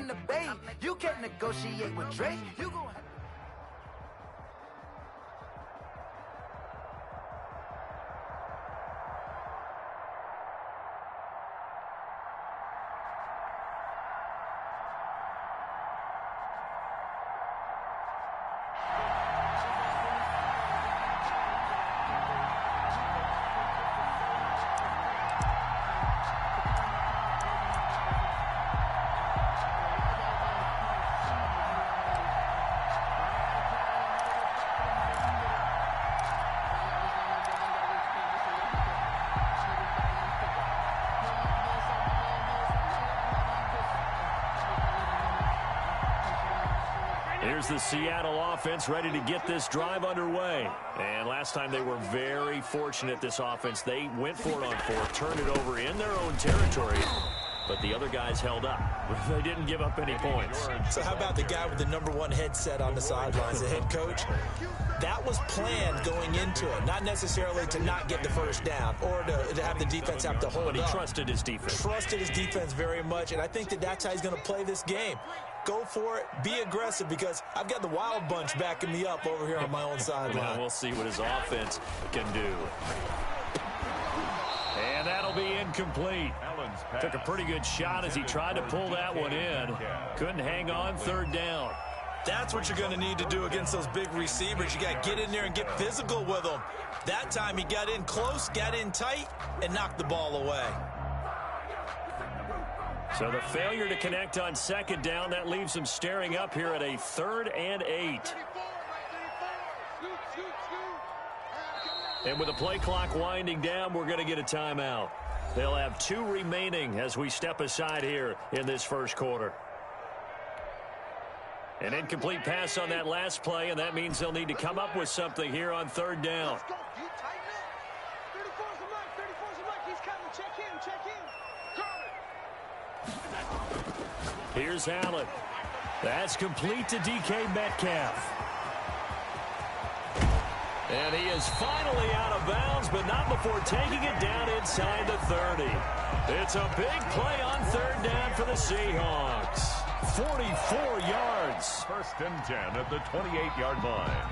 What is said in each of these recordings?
in the Bay. You can't negotiate with Drake. You gon' Here's the Seattle offense ready to get this drive underway. And last time they were very fortunate, this offense. They went for it on fourth, turned it over in their own territory, but the other guys held up. They didn't give up any points. So how about the guy with the #1 headset on the sidelines, the head coach? That was planned going into it, not necessarily to not get the first down or to have the defense have to hold up. But he trusted his defense. Trusted his defense very much, and I think that that's how he's going to play this game. Go for it, be aggressive, because I've got the Wild Bunch backing me up over here on my own sideline. Now we'll see what his offense can do. And that'll be incomplete. Took a pretty good shot as he tried to pull that one in. Couldn't hang on third down. That's what you're going to need to do against those big receivers. You got to get in there and get physical with them. That time he got in close, got in tight, and knocked the ball away. So the failure to connect on second down, that leaves them staring up here at a 3rd and 8. And with the play clock winding down, we're going to get a timeout. They'll have 2 remaining as we step aside here in this first quarter. An incomplete pass on that last play, and that means they'll need to come up with something here on 3rd down. Here's Allen. That's complete to DK Metcalf. And he is finally out of bounds, but not before taking it down inside the 30. It's a big play on 3rd down for the Seahawks. 44 yards. 1st and 10 at the 28-yard line.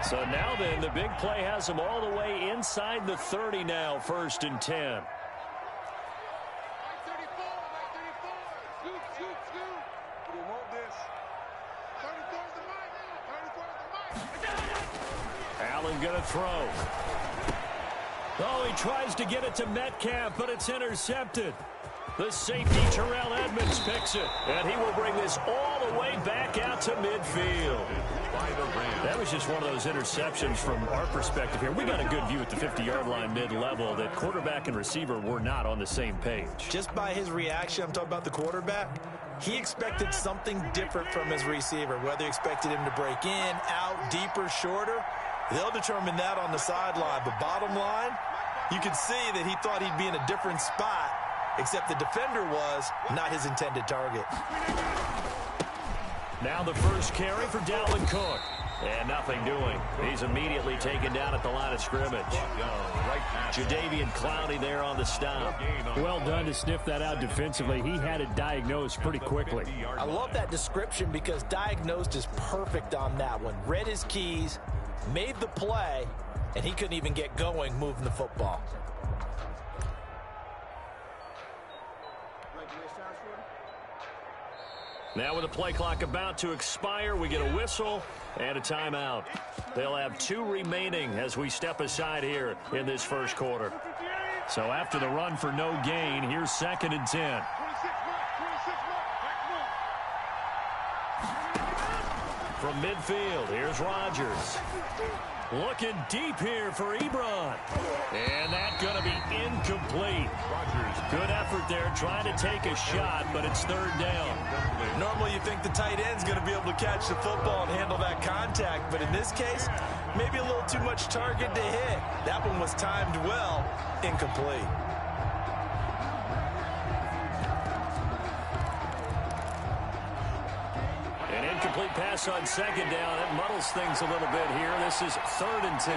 So now then, the big play has them all the way inside the 30 now, 1st and 10. Allen gonna throw. Oh, he tries to get it to Metcalf, but it's intercepted. The safety, Terrell Edmonds, picks it, and he will bring this all the way back out to midfield. That was just one of those interceptions from our perspective here. We got a good view at the 50-yard line mid-level that quarterback and receiver were not on the same page. Just by his reaction, I'm talking about the quarterback, he expected something different from his receiver, whether he expected him to break in, out, deeper, shorter. They'll determine that on the sideline. But bottom line, you could see that he thought he'd be in a different spot, except the defender was not his intended target. Now the first carry for Dalvin Cook. And nothing doing. He's immediately taken down at the line of scrimmage. Jadeveon Clowney there on the stop. Well done to sniff that out defensively. He had it diagnosed pretty quickly. I love that description because diagnosed is perfect on that one. Read his keys, made the play, and he couldn't even get going moving the football. Now with the play clock about to expire, we get a whistle and a timeout. They'll have 2 remaining as we step aside here in this first quarter. So after the run for no gain, here's 2nd and 10. From midfield, here's Rodgers. Looking deep here for Ebron. And that's going to be incomplete. Good effort there trying to take a shot, but it's 3rd down. Normally you think the tight end's going to be able to catch the football and handle that contact, but in this case, maybe a little too much target to hit. That one was timed well, incomplete. An incomplete pass on 2nd down. That muddles things a little bit here. This is 3rd and 10.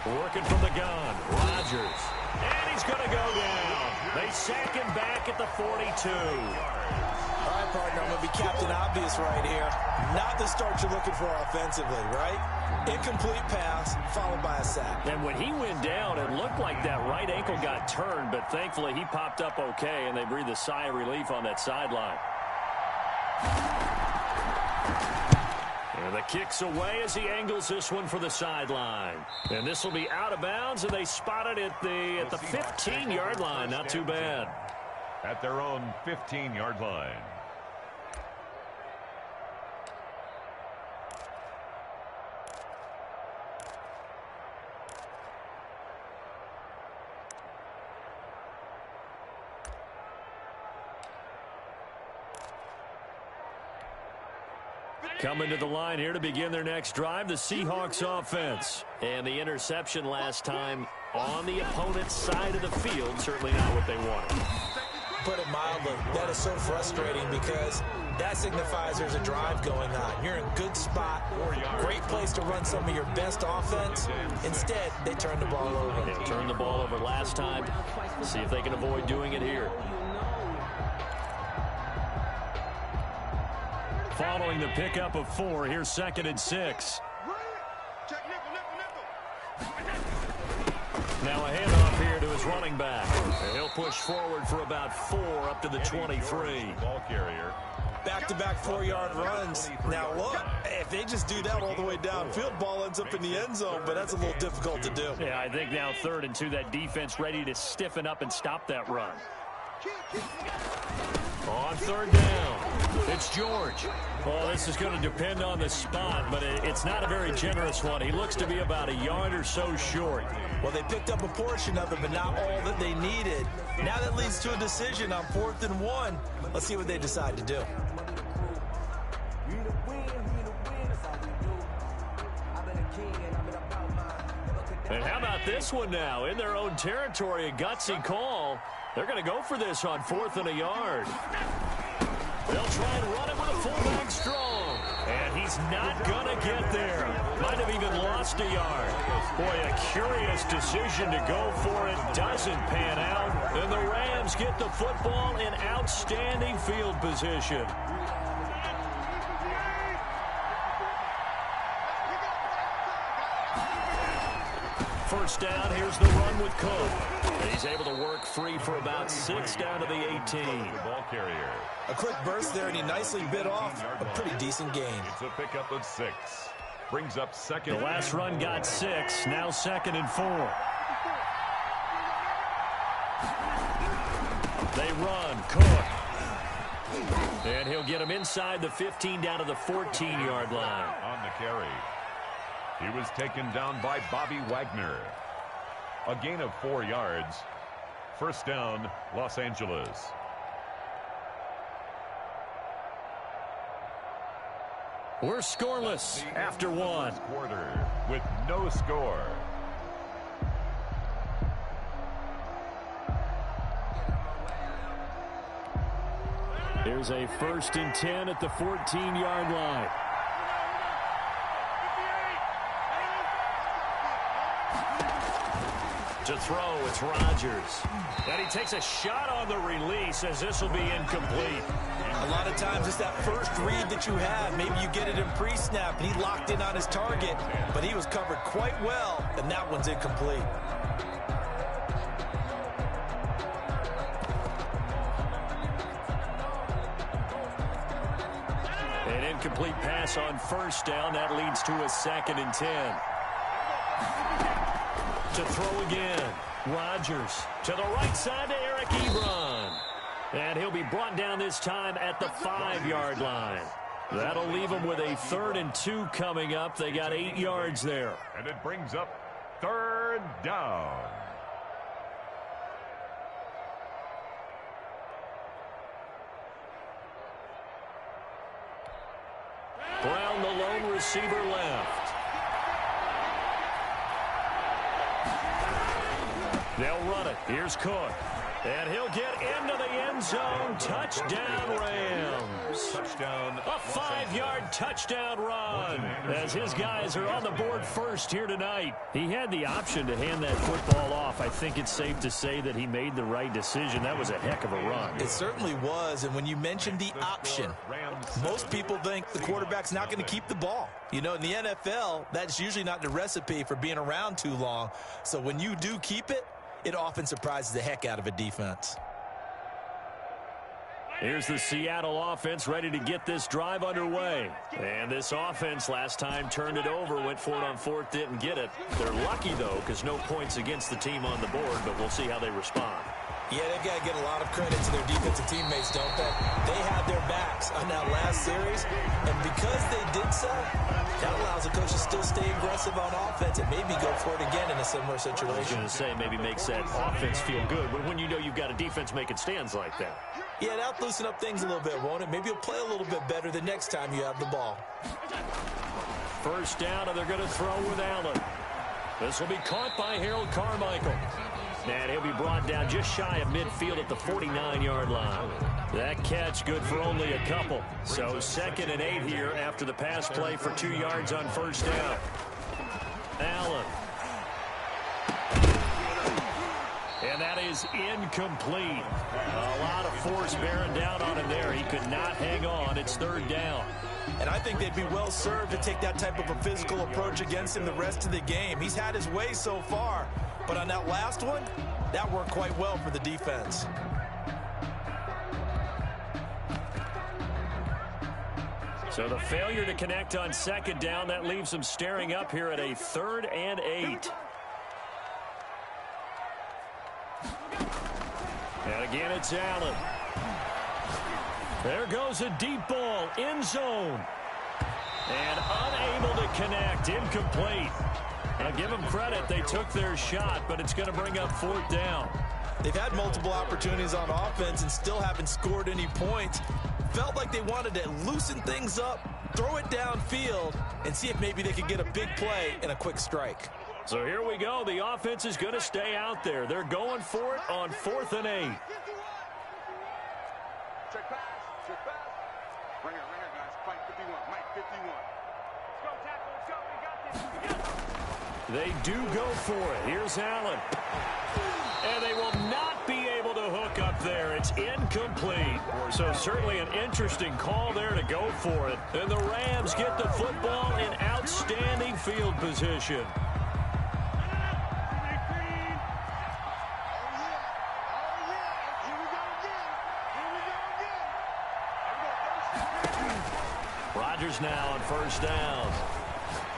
Working from the gun, Rodgers. And he's going to go down. They sack him back at the 42. All right, partner, I'm going to be Captain Obvious right here. Not the start you're looking for offensively, right? Incomplete pass, followed by a sack. And when he went down, it looked like that right ankle got turned, but thankfully he popped up okay, and they breathed a sigh of relief on that sideline. And the kick's away as he angles this one for the sideline. And this will be out of bounds, and they spot it at the 15-yard line. Not too bad. At their own 15-yard line. Coming to the line here to begin their next drive, the Seahawks offense. And the interception last time on the opponent's side of the field, certainly not what they wanted. Put it mildly, that is so frustrating because that signifies there's a drive going on. You're in a good spot, great place to run some of your best offense. Instead, they turn the ball over. They turned the ball over last time. See if they can avoid doing it here. Following the pickup of 4, here's 2nd and 6. Now a handoff here to his running back. And he'll push forward for about 4 up to the 23. Ball carrier. Back-to-back 4-yard runs. Now look, if they just do that all the way downfield, ball ends up in the end zone, but that's a little difficult to do. Yeah, I think now 3rd and 2, that defense ready to stiffen up and stop that run. On 3rd down, it's George. Well, this is going to depend on the spot, but it's not a very generous one. He looks to be about a yard or so short. Well, they picked up a portion of it, but not all that they needed. Now that leads to a decision on 4th and 1. Let's see what they decide to do. And how about this one now? In their own territory, a gutsy call. They're going to go for this on 4th and a yard. They'll try and run it with a fullback strong. And he's not going to get there. Might have even lost a yard. Boy, a curious decision to go for it. Doesn't pan out. And the Rams get the football in outstanding field position. First down, here's the run with Cook. And he's able to work free for about 6 down to the 18. Ball carrier. A quick burst there, and he nicely bit off a pretty decent gain. It's a pickup of 6. Brings up 2nd. The last run got 6, now 2nd and 4. They run, Cook. And he'll get him inside the 15 down to the 14-yard line. On the carry. He was taken down by Bobby Wagner. A gain of 4 yards. First down, Los Angeles. We're scoreless after 1. Quarter with no score. Here's a 1st and 10 at the 14-yard line. To throw, it's Rodgers. And he takes a shot on the release as this will be incomplete. A lot of times it's that first read that you have. Maybe you get it in pre-snap, and he locked in on his target, but he was covered quite well, and that one's incomplete. An incomplete pass on 1st down. That leads to a 2nd and 10. To throw again, Rodgers to the right side to Eric Ebron. And he'll be brought down this time at the 5-yard line. That'll leave him with a 3rd and 2 coming up. They got 8 yards there. And it brings up 3rd down. Brown, the lone receiver, left. They'll run it. Here's Cook. And he'll get into the end zone. Touchdown, Rams. Touchdown. A 5-yard touchdown run as his guys are on the board first here tonight. He had the option to hand that football off. I think it's safe to say that he made the right decision. That was a heck of a run. It certainly was, and when you mentioned the option, most people think the quarterback's not going to keep the ball. You know, in the NFL, that's usually not the recipe for being around too long. So when you do keep it, it often surprises the heck out of a defense. Here's the Seattle offense ready to get this drive underway. And this offense last time turned it over, went for it on fourth, didn't get it. They're lucky, though, because no points against the team on the board, but we'll see how they respond. Yeah, they've got to get a lot of credit to their defensive teammates, don't they? They had their backs on that last series, and because they did so, that allows the coach to still stay aggressive on offense and maybe go for it again in a similar situation. I was going to say maybe makes that offense feel good, but when you know you've got a defense making stands like that. Yeah, that'll loosen up things a little bit, won't it? Maybe you'll play a little bit better the next time you have the ball. First down, and they're going to throw with Allen. This will be caught by Harold Carmichael. And he'll be brought down just shy of midfield at the 49-yard line. That catch good for only a couple. So 2nd and 8 here after the pass play for 2 yards on first down. Allen. And that is incomplete. A lot of force bearing down on him there. He could not hang on. It's 3rd down. And I think they'd be well served to take that type of a physical approach against him the rest of the game. He's had his way so far. But on that last one, that worked quite well for the defense. So the failure to connect on 2nd down, that leaves them staring up here at a 3rd and 8. And again, it's Allen. There goes a deep ball, end zone. And unable to connect, incomplete. Now give them credit, they took their shot, but it's going to bring up 4th down. They've had multiple opportunities on offense and still haven't scored any points. Felt like they wanted to loosen things up, throw it downfield, and see if maybe they could get a big play and a quick strike. So here we go. The offense is going to stay out there. They're going for it on 4th and 8. Check pass. Right here, guys. Mike 51. Mike 51. Let's go, tackle. Let's go. We got this. We got this. They do go for it. Here's Allen. And they will not be able to hook up there. It's incomplete. So certainly an interesting call there to go for it. And the Rams get the football in outstanding field position. Rodgers now on first down.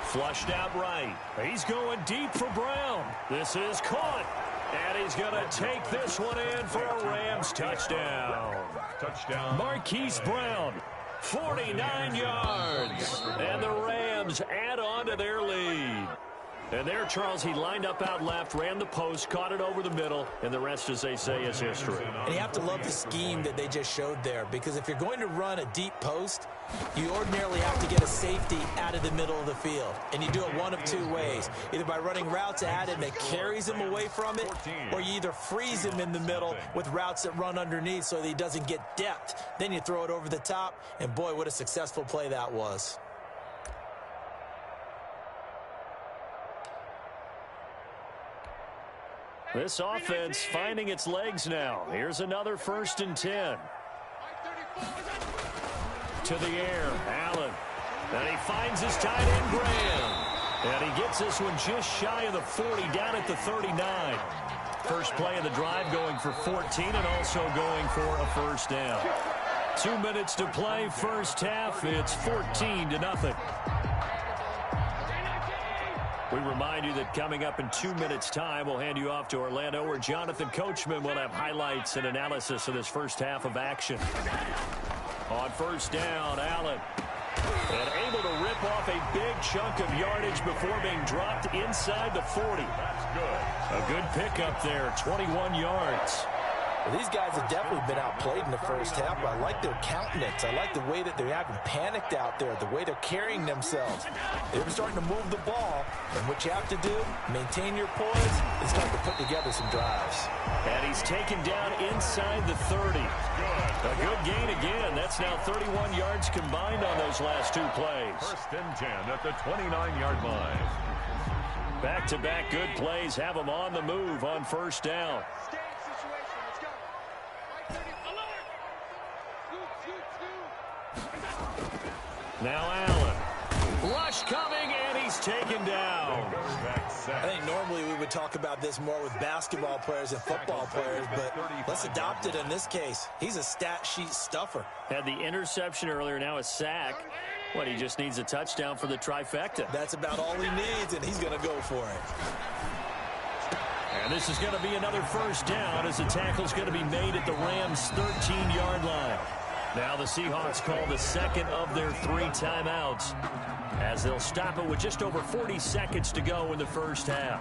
Flushed out right. He's going deep for Brown. This is caught. And he's going to take this one in for a Rams touchdown. Touchdown. Marquise Brown, 49 yards. And the Rams add on to their lead. And there, Charles, he lined up out left, ran the post, caught it over the middle, and the rest, as they say, is history. And you have to love the scheme that they just showed there, because if you're going to run a deep post, you ordinarily have to get a safety out of the middle of the field. And you do it one of 2 ways, either by running routes at him that carries him away from it, or you either freeze him in the middle with routes that run underneath so that he doesn't get depth. Then you throw it over the top, and boy, what a successful play that was. This offense finding its legs now. Here's another 1st and 10. To the air, Allen. And he finds his tight end, Graham. And he gets this one just shy of the 40, down at the 39. First play of the drive going for 14 and also going for a 1st down. 2 minutes to play, first half. It's 14-0. We remind you that coming up in 2 minutes' time, we'll hand you off to Orlando, where Jonathan Coachman will have highlights and analysis of this first half of action. On first down, Allen. And able to rip off a big chunk of yardage before being dropped inside the 40. That's good. A good pickup there, 21 yards. Well, these guys have definitely been outplayed in the first half, but I like their countenance. I like the way that they're acting panicked out there, the way they're carrying themselves. They're starting to move the ball, and what you have to do, maintain your poise, and start to put together some drives. And he's taken down inside the 30. A good gain again. That's now 31 yards combined on those last two plays. 1st and 10 at the 29-yard line. Back-to-back good plays have them on the move on 1st down. Now Allen. Rush coming, and he's taken down. I think normally we would talk about this more with basketball players and football players, but let's adopt it in this case. He's a stat sheet stuffer. Had the interception earlier, now a sack. What, he just needs a touchdown for the trifecta. That's about all he needs, and he's going to go for it. And this is going to be another 1st down as the tackle's going to be made at the Rams' 13-yard line. Now the Seahawks call the second of their 3 timeouts as they'll stop it with just over 40 seconds to go in the first half.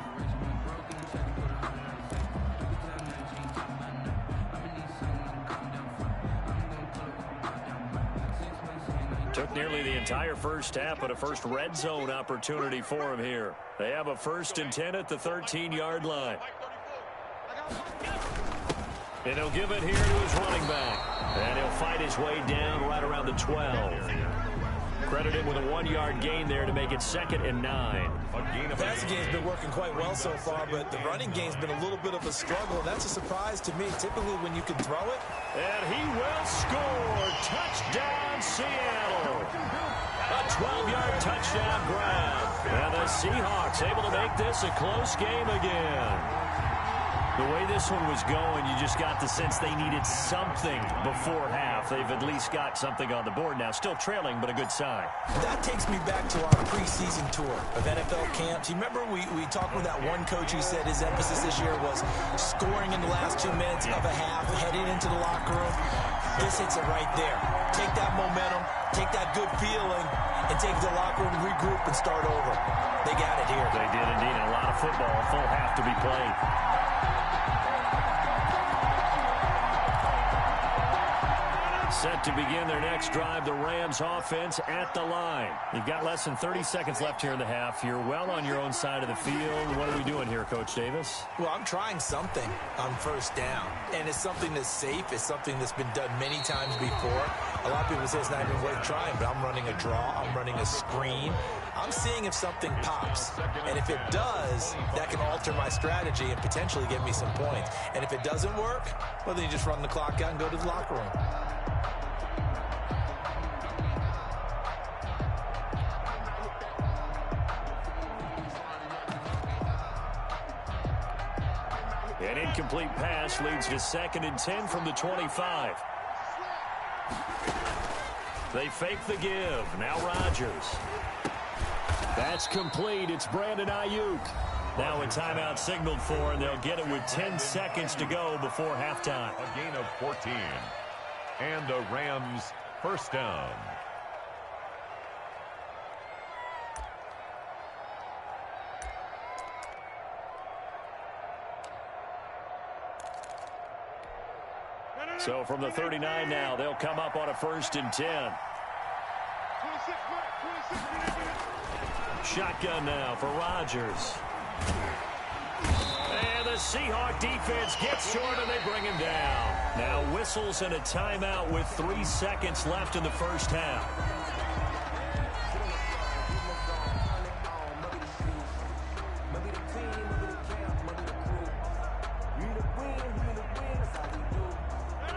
Took nearly the entire first half, but a first red zone opportunity for him here. They have a 1st and 10 at the 13-yard line. And he'll give it here to his running back. And he'll fight his way down right around the 12. Credited with a 1-yard gain there to make it 2nd and 9. The passing game's been working quite well so far, but the running game's been a little bit of a struggle. That's a surprise to me. Typically when you can throw it. And he will score. Touchdown, Seattle. A 12-yard touchdown grab. And the Seahawks able to make this a close game again. The way this one was going, you just got the sense they needed something before half. They've at least got something on the board now. Still trailing, but a good sign. That takes me back to our preseason tour of NFL camps. You remember we talked with that one coach who said his emphasis this year was scoring in the last 2 minutes of a half, heading into the locker room. This hits it right there. Take that momentum, take that good feeling, and take the locker room, regroup, and start over. They got it here. They did indeed. A lot of football, a full half to be played. Set to begin their next drive, the Rams offense at the line. You've got less than 30 seconds left here in the half. You're well on your own side of the field. What are we doing here, Coach Davis? Well, I'm trying something on 1st down, and it's something that's safe. It's something that's been done many times before. A lot of people say it's not even worth trying, but I'm running a draw. I'm running a screen. I'm seeing if something pops, and if it does, that can alter my strategy and potentially get me some points. And if it doesn't work, well, then you just run the clock out and go to the locker room. An incomplete pass leads to 2nd and 10 from the 25. They fake the give. Now Rodgers. That's complete. It's Brandon Ayuk. Now a timeout signaled for, and they'll get it with 10 seconds to go before halftime. A gain of 14. And the Rams 1st down. So from the 39 now, they'll come up on a 1st and 10. Shotgun now for Rodgers. And the Seahawk defense gets short and they bring him down. Now whistles and a timeout with 3 seconds left in the first half.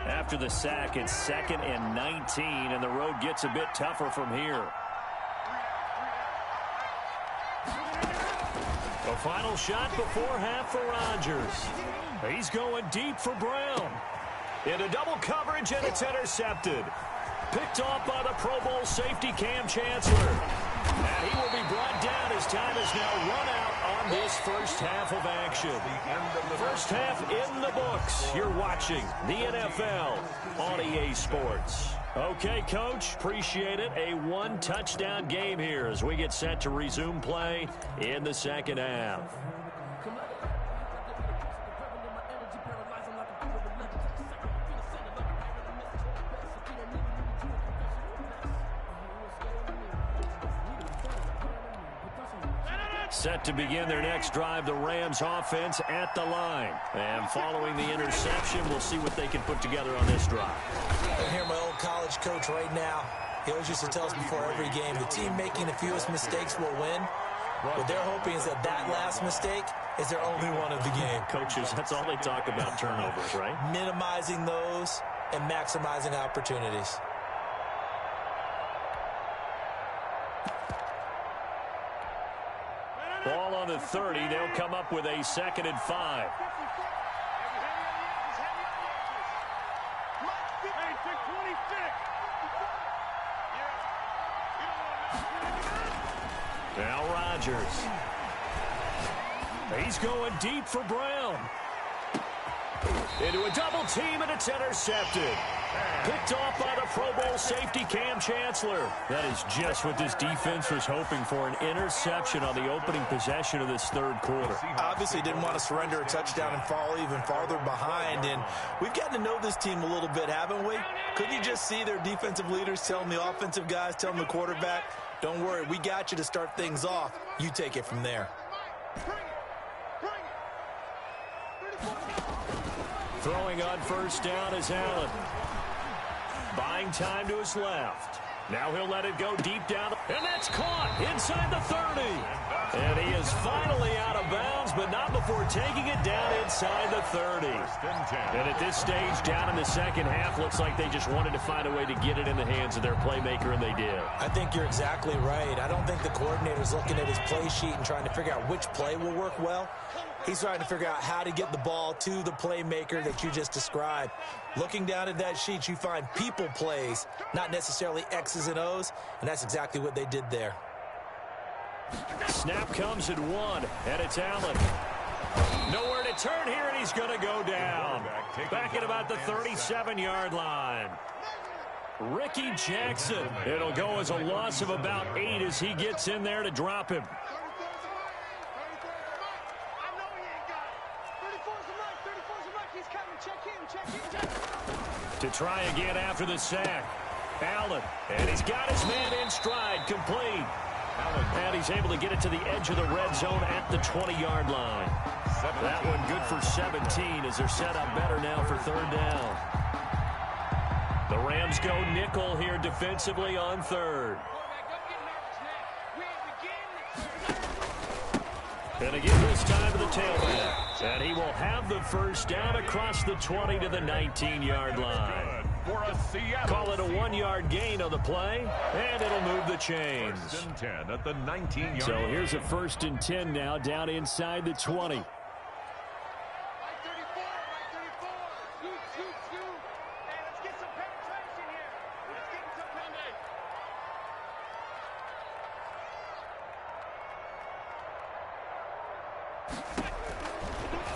After the sack, it's 2nd and 19, and the road gets a bit tougher from here. A final shot before half for Rodgers. He's going deep for Brown. Into double coverage, and it's intercepted. Picked off by the Pro Bowl safety Cam Chancellor. And he will be brought down as time is now run out on this first half of action. First half in the books. You're watching the NFL on EA Sports. Okay, Coach, appreciate it. A 1-touchdown game here as we get set to resume play in the second half. Set to begin their next drive, the Rams offense at the line. And following the interception, we'll see what they can put together on this drive. I hear my old college coach right now. He always used to tell us before every game, the team making the fewest mistakes will win. What they're hoping is that last mistake is their only one of the game. Coaches, that's all they talk about, turnovers, right? Minimizing those and maximizing opportunities. Ball on the 30. They'll come up with a 2nd and 5. Now Rodgers. He's going deep for Brown. Into a double team, and it's intercepted. Picked off by the Pro Bowl safety Cam Chancellor. That is just what this defense was hoping for, an interception on the opening possession of this third quarter. Obviously didn't want to surrender a touchdown and fall even farther behind, and we've gotten to know this team a little bit, haven't we? Couldn't you just see their defensive leaders telling the offensive guys, telling the quarterback, don't worry, we got you to start things off. You take it from there. Throwing on first down is Allen. Buying time to his left. Now he'll let it go deep down. And that's caught inside the 30. And he is finally out of bounds, but not before taking it down inside the 30. And at this stage, down in the second half, looks like they just wanted to find a way to get it in the hands of their playmaker, and they did. I think you're exactly right. I don't think the coordinator's looking at his play sheet and trying to figure out which play will work well. He's trying to figure out how to get the ball to the playmaker that you just described. Looking down at that sheet, you find people plays, not necessarily X's and O's, and that's exactly what they did there. Snap comes at 1, and it's Allen. Nowhere to turn here, and he's going to go down. Back at about the 37-yard line. Ricky Jackson. It'll go as a loss of about 8 as he gets in there to drop him. To try again after the sack. Allen, and he's got his man in stride, complete. And he's able to get it to the edge of the red zone at the 20-yard line. That one good for 17 as they're set up better now for third down. The Rams go nickel here defensively on third. And again this time to the tailback. And he will have the first down across the 20 to the 19-yard line. Call it a 1-yard gain on the play, and it'll move the chains. 1st and 10 at the 19-yard. So here's a 1st and 10 now down inside the 20.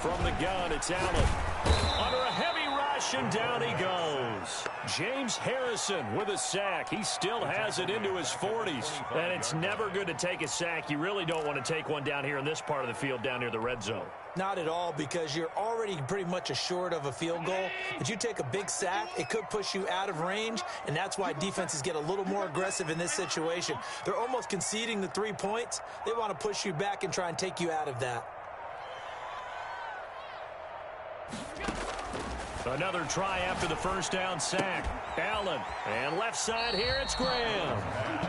From the gun, it's Allen. Under a heavy rush, and down he goes. James Harrison with a sack. He still has it into his 40s. And it's never good to take a sack. You really don't want to take one down here in this part of the field, down near the red zone. Not at all, because you're already pretty much assured of a field goal. But you take a big sack, it could push you out of range, and that's why defenses get a little more aggressive in this situation. They're almost conceding the 3 points. They want to push you back and try and take you out of that. Another try after the first down sack. Allen, and left side here, it's Graham.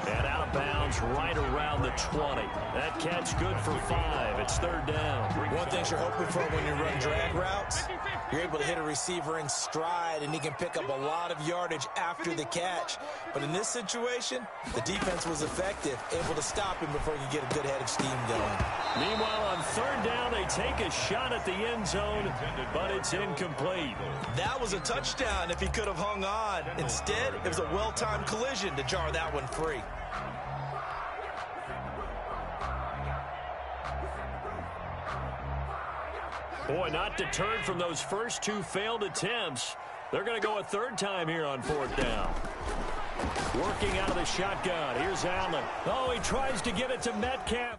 And out of bounds right around the 20. That catch good for 5. It's third down. One thing you're hoping for when you run drag routes, you're able to hit a receiver in stride, and he can pick up a lot of yardage after the catch. But in this situation, the defense was effective, able to stop him before he could get a good head of steam going. Meanwhile, on third down, they take a shot at the end zone, but it's incomplete. That was a touchdown if he could have hung on. Instead, it was a well-timed collision to jar that one free. Boy, not deterred from those first 2 failed attempts. They're going to go a third time here on fourth down. Working out of the shotgun. Here's Allen. Oh, he tries to get it to Metcalf.